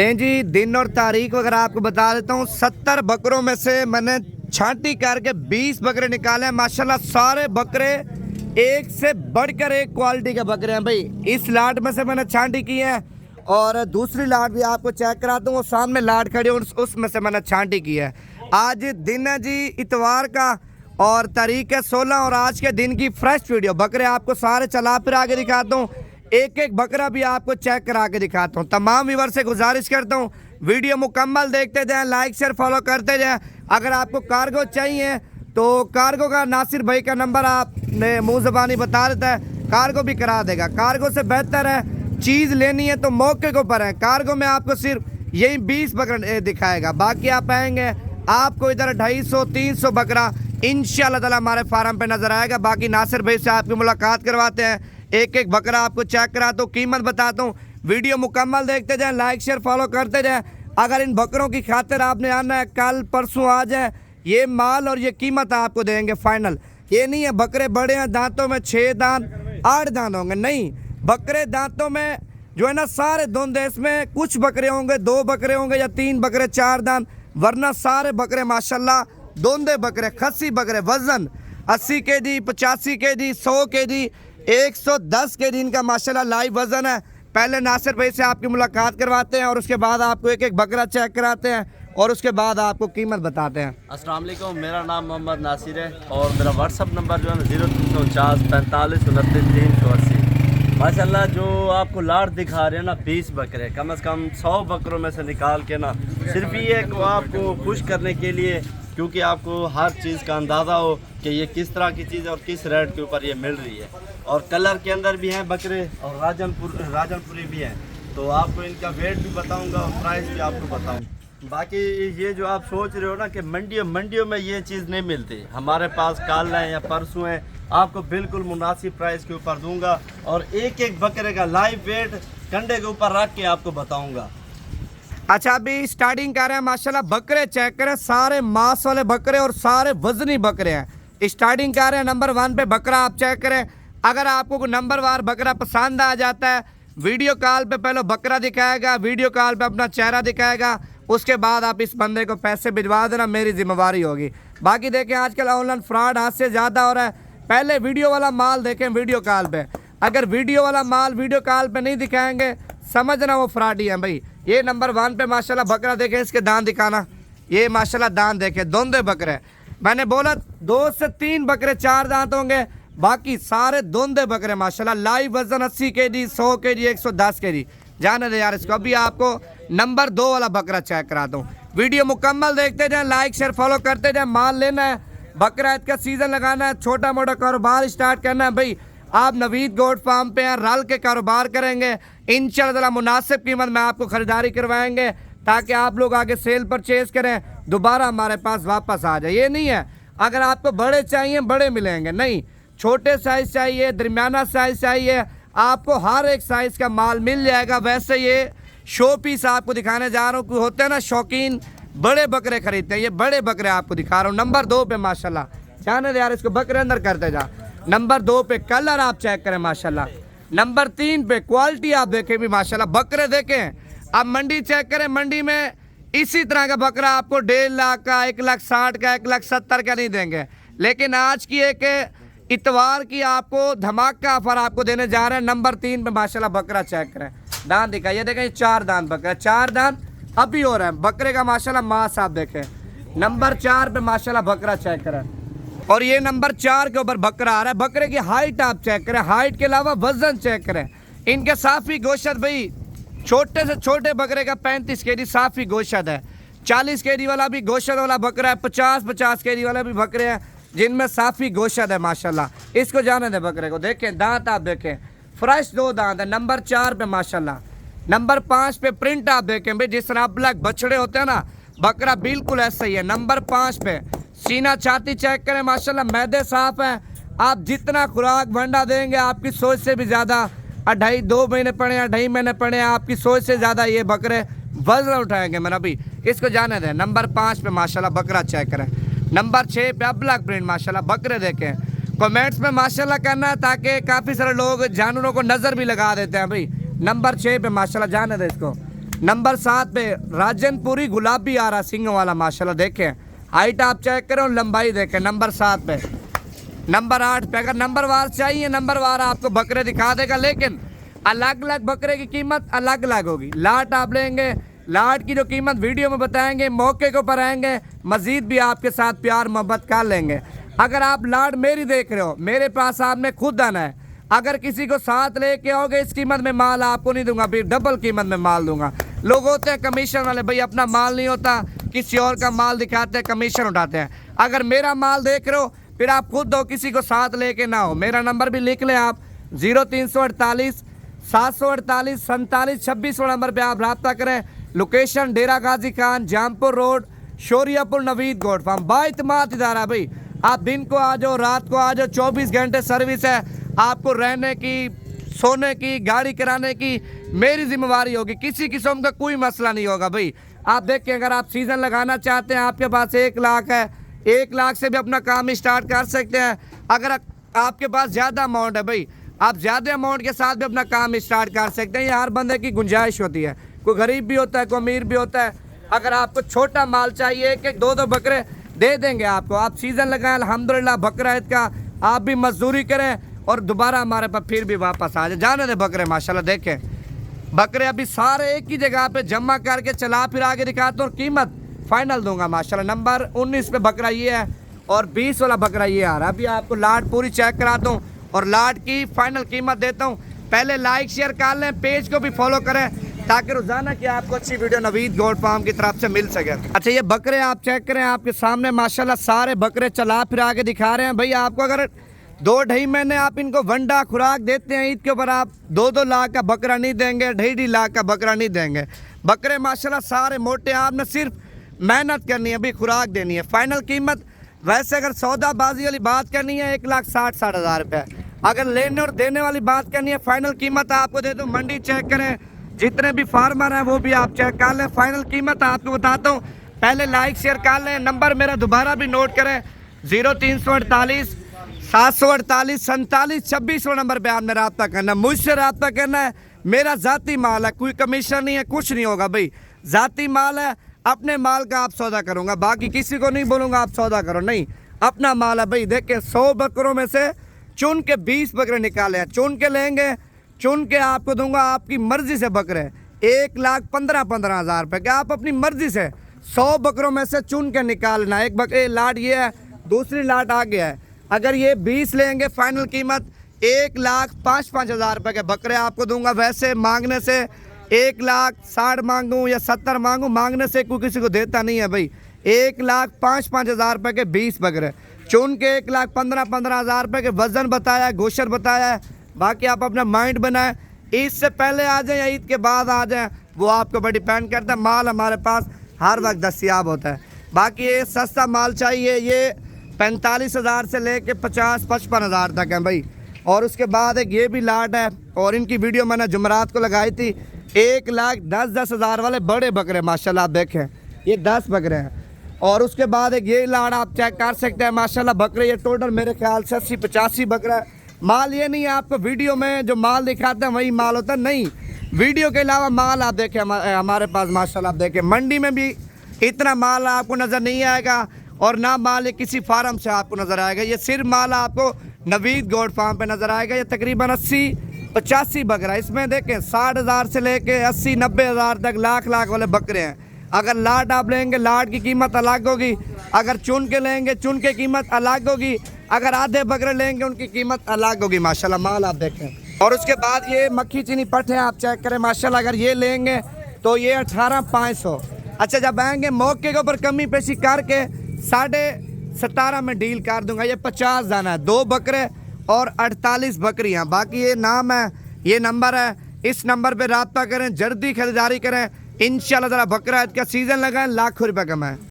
जी दिन और तारीख वगैरह आपको बता देता हूँ। 70 बकरों में से मैंने छांटी करके 20 बकरे निकाले हैं। माशाल्लाह सारे बकरे एक से बढ़कर एक क्वालिटी के बकरे हैं भाई। इस लाट में से मैंने छांटी की है और दूसरी लाट भी आपको चेक कराता हूँ। वो सामने लाट खड़ी है, उसमें से मैंने छांटी की है। आज दिन है जी इतवार का और तारीख है 16 और आज के दिन की फ्रेश वीडियो बकरे आपको सारे चला फिर आगे दिखाता हूँ। एक एक बकरा भी आपको चेक करा के दिखाता हूँ। तमाम व्यूअर से गुजारिश करता हूँ वीडियो मुकम्मल देखते जाएं, लाइक शेयर फॉलो करते जाएं। अगर आपको कार्गो चाहिए तो कार्गो का नासिर भाई का नंबर आपने मुँह ज़बानी बता देता है, कार्गो भी करा देगा। कार्गो से बेहतर है चीज़ लेनी है तो मौके के ऊपर है। कार्गो में आपको सिर्फ यही 20 बकरा दिखाएगा, बाकी आप आएंगे आपको इधर 250-300 बकरा इंशाल्लाह ताला हमारे फार्म पे नज़र आएगा। बाकी नासिर भाई से आपकी मुलाकात करवाते हैं, एक एक बकरा आपको चेक कराता हूँ, कीमत बताता हूँ। वीडियो मुकम्मल देखते जाएं, लाइक शेयर फॉलो करते जाएं। अगर इन बकरों की खातिर आपने आना है कल परसों आ जाए, ये माल और ये कीमत आपको देंगे फाइनल। ये नहीं है बकरे बड़े हैं दांतों में 6 दांत 8 दांत होंगे, नहीं, बकरे दांतों में जो है ना सारे धुंध है। इसमें कुछ बकरे होंगे 2 बकरे होंगे या 3 बकरे 4 दांत, वरना सारे बकरे माशाल्लाह दोंदे बकरे, खस्सी बकरे। वजन 80 केजी 85 केजी 100 केजी 110 केजी इनका माशाल्लाह लाइव वजन है। पहले नासिर भाई से आपकी मुलाकात करवाते हैं और उसके बाद आपको एक एक बकरा चेक कराते हैं और उसके बाद आपको कीमत बताते हैं। अस्सलाम वालेकुम, मेरा नाम मोहम्मद नासिर है और मेरा व्हाट्सअप नंबर जो है ना 0349 45 29 380। माशाल्लाह जो आपको लाट दिखा रहे हैं ना 20 बकरे, कम से कम 100 बकरों में से निकाल के ना सिर्फ ये को आपको खुश करने के लिए, क्योंकि आपको हर चीज़ का अंदाज़ा हो कि ये किस तरह की चीज़ और किस रेट के ऊपर ये मिल रही है। और कलर के अंदर भी हैं बकरे और राजनपुरी भी हैं, तो आपको इनका वेट भी बताऊंगा और प्राइस भी आपको बताऊंगा। बाकी ये जो आप सोच रहे हो ना कि मंडियों में ये चीज़ नहीं मिलती, हमारे पास कल है या परसों है, आपको बिल्कुल मुनासिब प्राइस के ऊपर दूंगा और एक एक बकरे का लाइव वेट कंडे के ऊपर रख के आपको बताऊँगा। अच्छा अभी स्टार्टिंग कर रहे हैं माशाल्लाह, बकरे चेक करें, सारे मांस वाले बकरे और सारे वजनी बकरे हैं। स्टार्टिंग कर रहे हैं नंबर 1 पे बकरा आप चेक करें। अगर आपको कोई नंबर वार बकरा पसंद आ जाता है, वीडियो कॉल पे पहले बकरा दिखाएगा, वीडियो कॉल पे अपना चेहरा दिखाएगा, उसके बाद आप इस बंदे को पैसे भिजवा देना, मेरी जिम्मेवारी होगी। बाकी देखें आजकल ऑनलाइन फ्रॉड हाथ से ज़्यादा हो रहा है। पहले वीडियो वाला माल देखें वीडियो कॉल पे, अगर वीडियो वाला माल वीडियो कॉल पे नहीं दिखाएंगे समझना वो फ्रॉडी है भाई। ये नंबर 1 पे माशाल्लाह बकरा देखें, इसके दांत दिखाना, ये माशाल्लाह दांत देखें, दोंदे बकरे। मैंने बोला 2 से 3 बकरे 4 दांत होंगे, बाकी सारे दोंदे बकरे माशाल्लाह। लाइव वजन 80 केजी 100 केजी 110 केजी। जाने दे यार इसको। अभी आपको नंबर 2 वाला बकरा चेक कराता हूँ। वीडियो मुकम्मल देखते जाएं, लाइक शेयर फॉलो करते जाएं। माल लेना है, बकरा ईद का सीजन लगाना है, छोटा मोटा कारोबार स्टार्ट करना है भाई, आप नवीद गोट फार्म पे हैं, रल के कारोबार करेंगे इंशाल्लाह मुनासिब कीमत में आपको ख़रीदारी करवाएंगे, ताकि आप लोग आगे सेल परचेज करें, दोबारा हमारे पास वापस आ जाए। ये नहीं है अगर आपको बड़े चाहिए बड़े मिलेंगे, नहीं, छोटे साइज़ चाहिए, दरमियाना साइज़ चाहिए, आपको हर एक साइज़ का माल मिल जाएगा। वैसे ये शो पीस आपको दिखाने जा रहा हूँ, कोई होते हैं ना शौकीन बड़े बकरे खरीदते हैं, ये बड़े बकरे आपको दिखा रहा हूँ। नंबर 2 पे माशाल्लाह, जाने दे यार इसको, बकरे अंदर करते जा। नंबर 2 पे कलर आप चेक करें माशाल्लाह। नंबर 3 पे क्वालिटी आप देखें भी माशाल्लाह, बकरे देखें। अब मंडी चेक करें, मंडी में इसी तरह का बकरा आपको 1.5 लाख का, 1,60,000 का, 1,70,000 का नहीं देंगे, लेकिन आज की एक इतवार की आपको धमाका ऑफर आपको देने जा रहे हैं। नंबर 3 पे माशाल्लाह बकरा चेक करें, दांत दिखाइए, देखें 4 दांत बकरा, 4 दांत अभी हो रहा है बकरे का माशाल्लाह। मांस आप देखें। नंबर 4 पे माशाल्लाह बकरा चेक करें और ये नंबर 4 के ऊपर बकरा आ रहा है। बकरे की हाइट आप चेक करें, हाइट के अलावा वजन चेक करें। इनके साफ़ी गोश्त भाई, छोटे से छोटे बकरे का 35 केजी साफ़ी गोश्त है, 40 केजी वाला भी गोश्त वाला बकरा है, 50 केजी वाला भी बकरे हैं जिनमें साफ़ी गोश्त है माशाल्लाह। इसको जाने दे बकरे को, देखें दांत आप देखें, फ्रेश 2 दांत है। नंबर 4 पे माशाल्लाह। नंबर 5 पे प्रिंट आप देखें भाई, जिस तरह ब्लैक बछड़े होते हैं ना, बकरा बिल्कुल ऐसा ही है। नंबर 5 पे सीना छाती चेक करें माशाल्लाह, मैदे साफ है। आप जितना खुराक भंडा देंगे आपकी सोच से भी ज़्यादा, 2.5 महीने पड़े हैं, 2.5 महीने पड़े हैं, आपकी सोच से ज़्यादा ये बकरे वजन उठाएंगे मेरा भी। इसको जाने दें। नंबर 5 पे माशाल्लाह बकरा चेक करें। नंबर 6 पे ब्लैक प्रिंट माशाल्लाह बकरे देखें। कमेंट्स में माशाल्लाह करना है ताकि काफ़ी सारे लोग जानवरों को नज़र भी लगा देते हैं भाई। नंबर 6 पे माशाल्लाह, जाने दे इसको। नंबर 7 पे राजनपुरी गुलाबी आ रहा सिंग वाला माशाल्लाह देखें, हाइट आप चेक करें और लंबाई देखें। नंबर 7 पे। नंबर 8 पे अगर नंबर वार चाहिए नंबर वार आपको बकरे दिखा देगा, लेकिन अलग अलग बकरे की कीमत अलग अलग होगी। लाट आप लेंगे, लाट की जो कीमत वीडियो में बताएंगे, मौके के ऊपर आएंगे, मजीद भी आपके साथ प्यार मोहब्बत कर लेंगे। अगर आप लाट मेरी देख रहे हो, मेरे पास आपने खुद आना है। अगर किसी को साथ लेके आओगे इस कीमत में माल आपको नहीं दूंगा, फिर डबल कीमत में माल दूंगा। लोग होते हैं कमीशन वाले, भाई अपना माल नहीं होता, किसी और का माल दिखाते हैं, कमीशन उठाते हैं। अगर मेरा माल देख रहे हो फिर आप खुद दो, किसी को साथ लेके ना हो। मेरा नंबर भी लिख लें आप, 0348 748 47 26 नंबर पे आप रब्ता करें। Location Dera Ghazi Khan, Jampur road, Shoriapur, Naveed goat farm. बाइतमाद इदारा भाई, आप दिन को आ जाओ, रात को आ जाओ, 24 घंटे सर्विस है। आपको रहने की, सोने की, गाड़ी कराने की मेरी जिम्मेवारी होगी, किसी किस्म का कोई मसला नहीं होगा भाई। आप देखिए, अगर आप सीज़न लगाना चाहते हैं, आपके पास 1 लाख है, 1 लाख से भी अपना काम स्टार्ट कर सकते हैं। अगर आपके पास ज़्यादा अमाउंट है भाई, आप ज़्यादा अमाउंट के साथ भी अपना काम स्टार्ट कर सकते हैं। ये हर बंदे की गुंजाइश होती है, कोई गरीब भी होता है, कोई अमीर भी होता है। अगर आपको छोटा माल चाहिए, 1-1 2-2 बकरे दे देंगे आपको। आप सीज़न लगाएं, अल्हम्दुलिल्लाह बकरा ईद का आप भी मजदूरी करें और दोबारा हमारे पास फिर भी वापस आ जाए। जाने दे बकरे माशाल्लाह देखें, बकरे अभी सारे एक ही जगह पे जमा करके चला फिर आगे दिखाता हूँ, कीमत फाइनल दूंगा माशाल्लाह। नंबर 19 पे बकरा ये है और 20 वाला बकरा ये आ रहा है। अभी आपको लाट पूरी चेक कराता हूँ और लाट की फाइनल कीमत देता हूँ। पहले लाइक शेयर कर लें, पेज को भी फॉलो करें ताकि रोजाना की आपको अच्छी वीडियो नवीद गोट फार्म की तरफ से मिल सके। अच्छा, ये बकरे आप चेक करें, आपके सामने माशाल्लाह सारे बकरे चला फिर आगे दिखा रहे हैं। भाई आपको अगर 2-2.5 महीने आप इनको वंडा खुराक देते हैं, ईद के ऊपर आप 2-2 लाख का बकरा नहीं देंगे, 2.5 लाख का बकरा नहीं देंगे। बकरे माशाल्लाह सारे मोटे, आपने सिर्फ मेहनत करनी है, अभी खुराक देनी है। फाइनल कीमत वैसे अगर सौदाबाजी वाली बात करनी है 1,60,000 रुपये। अगर लेने और देने वाली बात करनी है, फाइनल कीमत आपको दे दूँ। मंडी चेक करें, जितने भी फार्मर हैं वो भी आप चेक कर लें। फाइनल कीमत आपको बताता हूँ, पहले लाइक शेयर कर लें। नंबर मेरा दोबारा भी नोट करें, 0348 748 47 26 नंबर पे आपने रब्ता करना, मुझसे रब्ता करना है। मेरा ज़ाती माल है, कोई कमीशन नहीं है, कुछ नहीं होगा भाई। ज़ाती माल है, अपने माल का आप सौदा करूँगा, बाकी किसी को नहीं बोलूँगा आप सौदा करो, नहीं, अपना माल है भाई। देखिए 100 बकरों में से चुन के 20 बकरे निकाले हैं, चुन के लेंगे, चुन के आपको दूंगा आपकी मर्जी से बकरे 1,15,000 रुपये के। आप अपनी मर्जी से 100 बकरों में से चुन के निकालना। एक बकरे लाट ये है, दूसरी लाट आ गया है। अगर ये 20 लेंगे फाइनल कीमत 1,05,000 रुपये के बकरे आपको दूंगा। वैसे मांगने से 1,60,000 मांगूँ या 70 मांगूँ, मांगने से कोई किसी को देता नहीं है भाई। 1,05,000 रुपये के 20 बकरे चुन के 1,15,000 रुपये के वजन बताया है, गोशर बताया है। बाकी आप अपना माइंड बनाएं, ईद से पहले आ जाएं या ईद के बाद आ जाएं, वो आपके ऊपर डिपेंड करता है। माल हमारे पास हर वक्त दस्तियाब होता है। बाकी ये सस्ता माल चाहिए, ये 45,000 से लेके 50-55,000 तक है भाई। और उसके बाद एक ये भी लाट है, और इनकी वीडियो मैंने जुमरात को लगाई थी। 1,10,000 वाले बड़े बकरे माशाल्लाह आप देखें, ये 10 बकरे हैं। और उसके बाद एक ये लाट आप चेक कर सकते हैं माशाल्लाह बकरे, ये टोटल मेरे ख्याल से 80-85 बकरा है। माल ये नहीं है आपको वीडियो में जो माल दिखाते हैं वही माल होता है, नहीं, वीडियो के अलावा माल आप देखें हमारे पास माशाल्लाह आप देखें। मंडी में भी इतना माल आपको नज़र नहीं आएगा और ना माल ये किसी फार्म से आपको नज़र आएगा। ये सिर्फ माल आपको नवीद गोट फार्म पे नज़र आएगा। ये तकरीबन 80-85 बकरा, इसमें देखें 60,000 से लेके 80-90,000 तक लाख वाले बकरे हैं। अगर लाट आप लेंगे लाट की कीमत अलग होगी, अगर चुन के लेंगे चुन के कीमत अलग होगी, अगर आधे बकरे लेंगे उनकी कीमत अलग होगी माशाल्लाह। माल आप देखें। और उसके बाद ये मक्खी चीनी पट्टे आप चेक करें माशाल्लाह, अगर ये लेंगे तो ये 18,500। अच्छा, जब आएंगे मौके के ऊपर कमी पेशी करके 17.5 में डील कर दूंगा। ये 50 दाना है, 2 बकरे और 48 बकरियां। बाकी ये नाम है, ये नंबर है, इस नंबर पे रब्ता करें, जल्दी खरीदारी करें। इंशाल्लाह ज़रा बकरा ईद का सीज़न लगाएं, लाखों रुपये कमाएं।